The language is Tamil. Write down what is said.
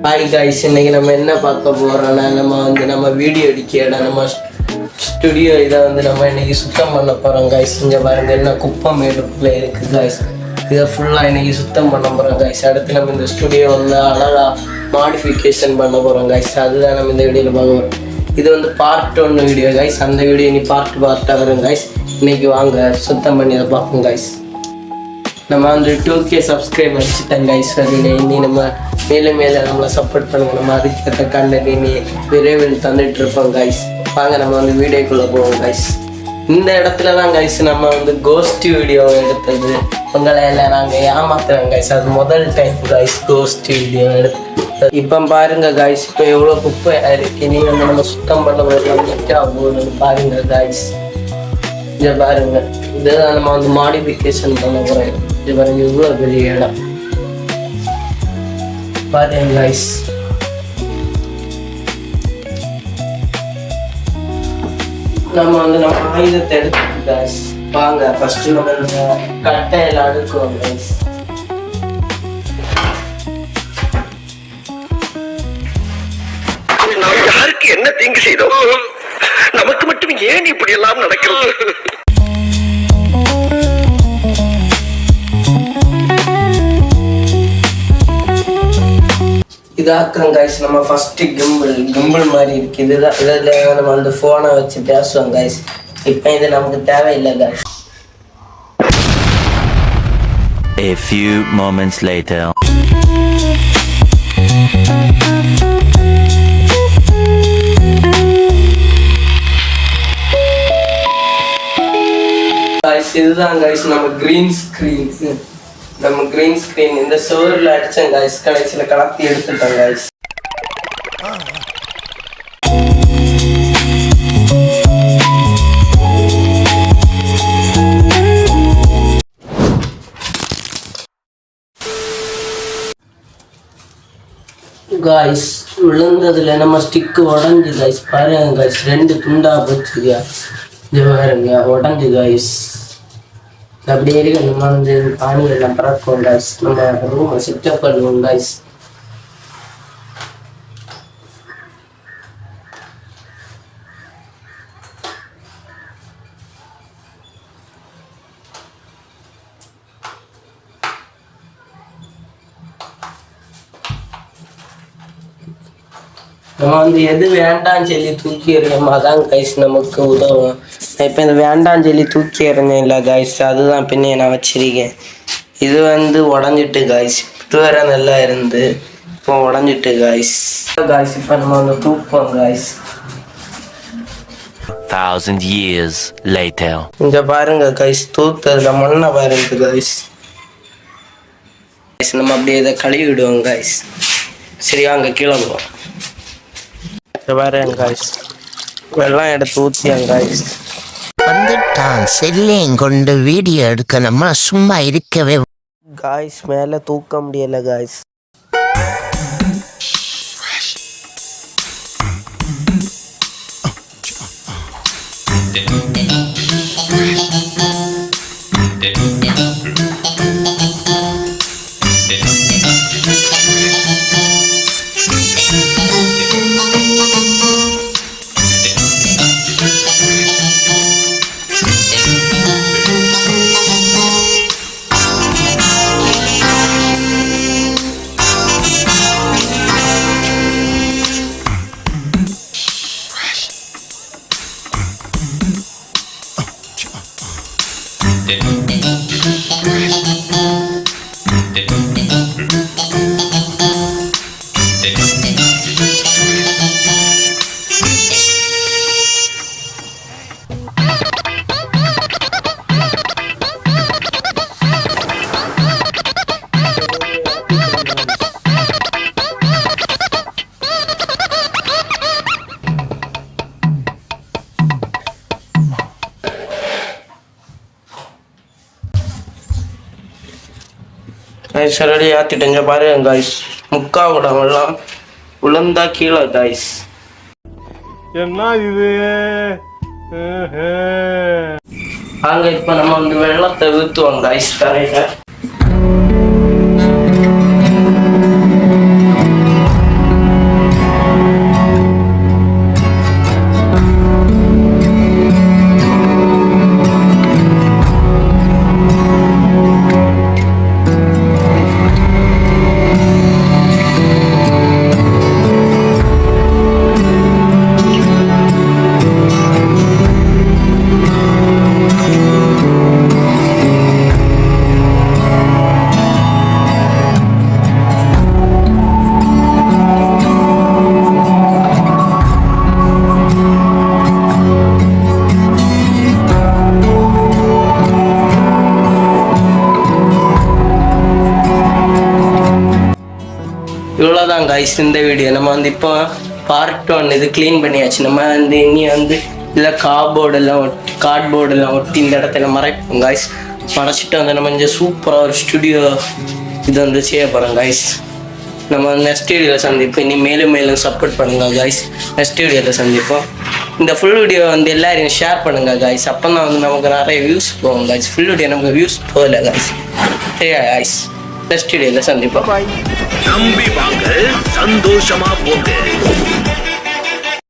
ஹாய் காய்ஸ், இன்னைக்கு நம்ம என்ன பார்க்க போறோம்னா நம்ம வீடியோ எடுக்க இடம் நம்ம ஸ்டுடியோ இதை நம்ம இன்னைக்கு சுத்தம் பண்ண போகிறோம் காய்ஸ். இங்கே பாருங்க என்ன குப்பை மேடுக்குள்ளே இருக்குது காய்ஸ். இதை ஃபுல்லாக இன்னைக்கு சுத்தம் பண்ண போகிறோம் காய்ஸ். அடுத்து நம்ம இந்த ஸ்டுடியோ அழகாக மாடிஃபிகேஷன் பண்ண போகிறோம் காய்ஸ். அதுதான் நம்ம இந்த வீடியோவில் பார்க்க போகிறோம். இது பார்ட் 1 வீடியோ காய்ஸ். அந்த வீடியோ நீ பார்ட்டாக வரும் காய்ஸ். இன்னைக்கு வாங்க சுத்தம் பண்ணி அதை பார்ப்போம் காய்ஸ். நம்ம 2K சப்ஸ்கிரைப் அடிச்சுட்டேன் கைஸ். இனி நம்ம மேலும் நம்மளை சப்போர்ட் பண்ணுங்க. நம்ம அதுக்கேற்ற கண்டென்ட் இனி விரைவில் தந்துட்டு இருப்போம் கைஸ். வாங்க நம்ம வீடியோக்குள்ளே போவோம் கைஸ். இந்த இடத்துல தான் கைஸ் நம்ம கோஸ்ட் வீடியோ எடுத்தது. உங்களை எல்லாம் நாங்கள் ஏமாத்துறோம் கைஸ். அது முதல் டைம் கைஸ் கோஸ்ட் வீடியோ எடுத்து. இப்போ பாருங்க கைஸ், இப்போ எவ்வளோ குப்பை இருக்கு. இனி நம்ம சுத்தம் பண்ண போகுது பாருங்க கைஸ். இதை பாருங்க, இதுதான் நம்ம மாடிஃபிகேஷன் பண்ண போகிறோம். இது பாருங்க இவ்வளோ பெரிய இடம் பாருங்க கைஸ். நம்ம ஆயுதத்தை எடுத்துட்டு கைஸ் வாங்க. ஃபர்ஸ்ட் நம்ம இந்த கட்டையில அடுக்குவோம் கைஸ். யாருக்கு என்ன தீங்கு செய்தோம்? நமக்கு மட்டும் ஏன் இப்படி எல்லாம் நடக்கிறது? இதாக்கம் கைஸ். நம்ம ஃபர்ஸ்ட் கிம்பிள் மாதிரி இருக்கு. இதுதான் இதில் நம்ம ஃபோனை வச்சு பேசுவோம் கைஸ். இப்போ இது நமக்கு தேவையில்லை guys. A few moments later. இதுதான் கைஸ் நம்ம கிரீன் ஸ்கிரீன் இந்த சோர்ல அடிச்சேன் கைஸ். கடைசியில கலத்தி எடுத்துட்டேன் கைஸ். காய்ஸ் விழுந்ததுல நம்ம ஸ்டிக்கு உடஞ்சி கைஸ். பாருங்க கைஸ், 2 துண்டா போச்சு. இது பாருங்க உடஞ்சி கைஸ். அப்படியே நம்ம பானியில் பறக்கும் கைஸ். நம்ம ரூமை செட்டப் பண்ணுவோம் கைஸ். நம்ம எது வேண்டாம் சொல்லி தூக்கி எறியணும், அதான் கைஸ் நமக்கு உதவும். நான் இப்போ இந்த வேண்டாம் சொல்லி தூக்கி எறிஞ்சேன் இல்லை கைஸ், அதுதான் பின்னே நான் வச்சிருக்கேன். இது உடஞ்சிட்டு கைஸ். இது வேற நல்லா இருந்து இப்போ உடஞ்சிட்டு கைஸ். இப்போ நம்ம தூக்குவோம் கைஸ். 1000 years later. இங்க பாருங்க கைஸ், தூக்குறதுல மண்ணை பாருங்க கைஸ். நம்ம அப்படியே இதை கழுவி விடுவோம் கைஸ். சரியா, அங்கே கீழே போவோம். பாருங்க கைஸ், வெள்ளம் எடுத்து ஊற்றியாங்க கைஸ். வந்துட்டான் செல்லையும் கொண்டு வீடியோ எடுக்க நம்ம சும்மா இருக்கவே காய்ஸ். மேலே தூக்க முடியல காய்ஸ். சரடி ஆத்திட்டேங்க பாருங்க காய்ஸ். முக்கா விடமெல்லாம் உளுந்தா கீழே காய்ஸ். என்ன இது? வாங்க இப்போ நம்ம வெள்ளத்தை ஊற்றுவோம் காய்ஸ் தரையில. அவ்வளோதான் காய்ஸ் இந்த வீடியோ. நம்ம வந்து இப்போ பார்ட் 1 இது க்ளீன் பண்ணியாச்சு. நம்ம வந்து இனி வந்து இதில் கார்ட்போர்டெல்லாம் ஒட்டி இந்த இடத்துல மறைப்போம் காய்ஸ். மறைச்சிட்டு வந்து நம்ம இங்கே சூப்பராக ஒரு ஸ்டுடியோ இது வந்து செய்ய போகிறோம் காய்ஸ். நம்ம நெக்ஸ்ட் வீடியோவில் சந்திப்போம். இனி மேலும் சப்போர்ட் பண்ணுங்க காய்ஸ். நெக்ஸ்ட் வீடியோவில் சந்திப்போம். இந்த ஃபுல் வீடியோ வந்து எல்லாரையும் ஷேர் பண்ணுங்க காய்ஸ். அப்போ தான் வந்து நமக்கு நிறைய வியூஸ் போகும் காய்ஸ். ஃபுல் வீடியோ நமக்கு வியூஸ் போகல காய்ஸ். சரியா காய்ஸ்? நெக்ஸ்ட் வீடியோவில் சந்திப்போம். நம்பி வாங்க, சந்தோஷமா போங்க.